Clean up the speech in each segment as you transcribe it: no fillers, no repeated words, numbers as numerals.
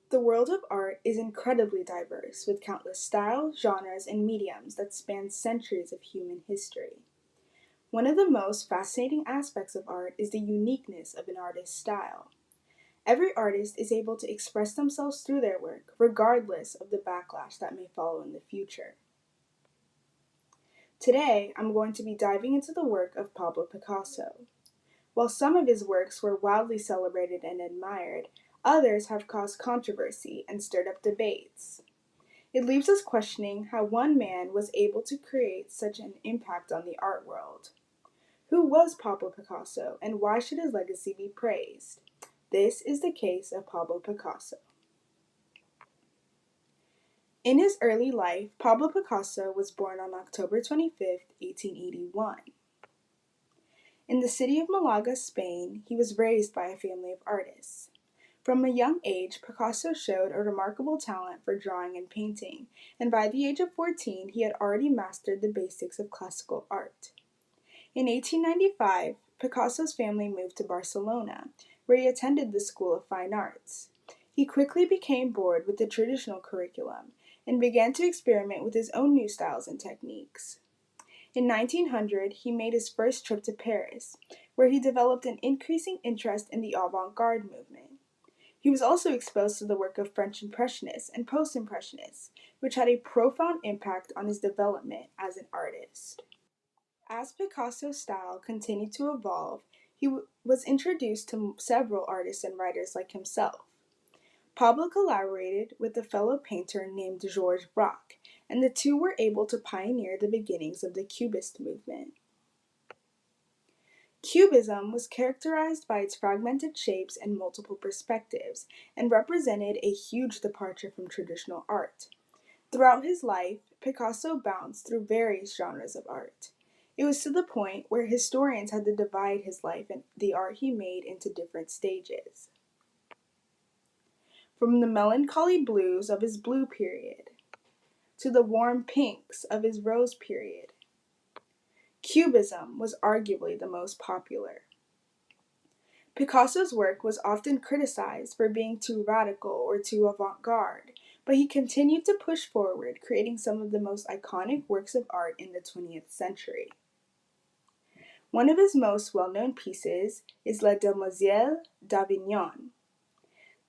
The world of art is incredibly diverse, with countless styles, genres, and mediums that span centuries of human history. One of the most fascinating aspects of art is the uniqueness of an artist's style. Every artist is able to express themselves through their work, regardless of the backlash that may follow in the future. Today, I'm going to be diving into the work of Pablo Picasso. While some of his works were wildly celebrated and admired, others have caused controversy and stirred up debates. It leaves us questioning how one man was able to create such an impact on the art world. Who was Pablo Picasso, and why should his legacy be praised? This is the case of Pablo Picasso. In his early life, Pablo Picasso was born on October 25, 1881. In the city of Malaga, Spain, he was raised by a family of artists. From a young age, Picasso showed a remarkable talent for drawing and painting, and by the age of 14, he had already mastered the basics of classical art. In 1895, Picasso's family moved to Barcelona, where he attended the School of Fine Arts. He quickly became bored with the traditional curriculum and began to experiment with his own new styles and techniques. In 1900, he made his first trip to Paris, where he developed an increasing interest in the avant-garde movement. He was also exposed to the work of French Impressionists and Post-Impressionists, which had a profound impact on his development as an artist. As Picasso's style continued to evolve, he was introduced to several artists and writers like himself. Pablo collaborated with a fellow painter named Georges Braque, and the two were able to pioneer the beginnings of the Cubist movement. Cubism was characterized by its fragmented shapes and multiple perspectives, and represented a huge departure from traditional art. Throughout his life, Picasso bounced through various genres of art. It was to the point where historians had to divide his life and the art he made into different stages. From the melancholy blues of his blue period to the warm pinks of his rose period, Cubism was arguably the most popular. Picasso's work was often criticized for being too radical or too avant-garde, but he continued to push forward, creating some of the most iconic works of art in the 20th century. One of his most well-known pieces is La Demoiselle d'Avignon.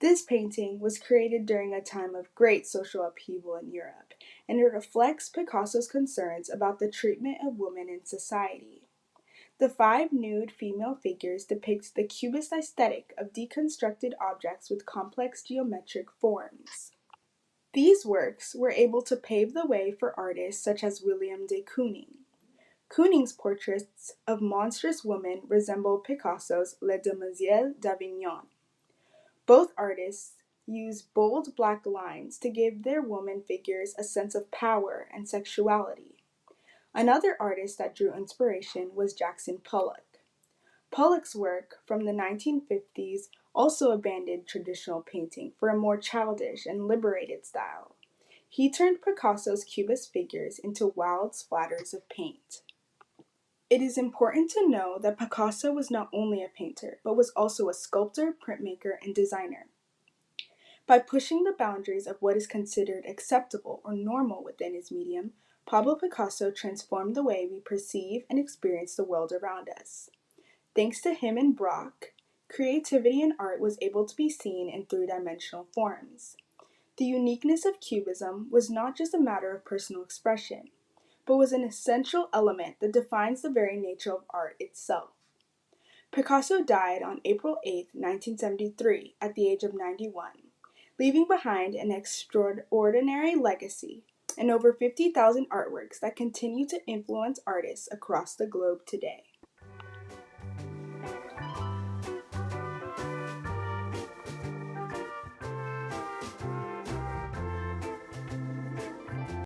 This painting was created during a time of great social upheaval in Europe, and it reflects Picasso's concerns about the treatment of women in society. The five nude female figures depict the Cubist aesthetic of deconstructed objects with complex geometric forms. These works were able to pave the way for artists such as William de Kooning. Kooning's portraits of monstrous women resemble Picasso's Les Demoiselles d'Avignon. Both artists use bold black lines to give their woman figures a sense of power and sexuality. Another artist that drew inspiration was Jackson Pollock. Pollock's work from the 1950s also abandoned traditional painting for a more childish and liberated style. He turned Picasso's Cubist figures into wild splatters of paint. It is important to know that Picasso was not only a painter, but was also a sculptor, printmaker, and designer. By pushing the boundaries of what is considered acceptable or normal within his medium, Pablo Picasso transformed the way we perceive and experience the world around us. Thanks to him and Braque, creativity in art was able to be seen in three-dimensional forms. The uniqueness of Cubism was not just a matter of personal expression, but was an essential element that defines the very nature of art itself. Picasso died on April 8, 1973, at the age of 91, leaving behind an extraordinary legacy and over 50,000 artworks that continue to influence artists across the globe today.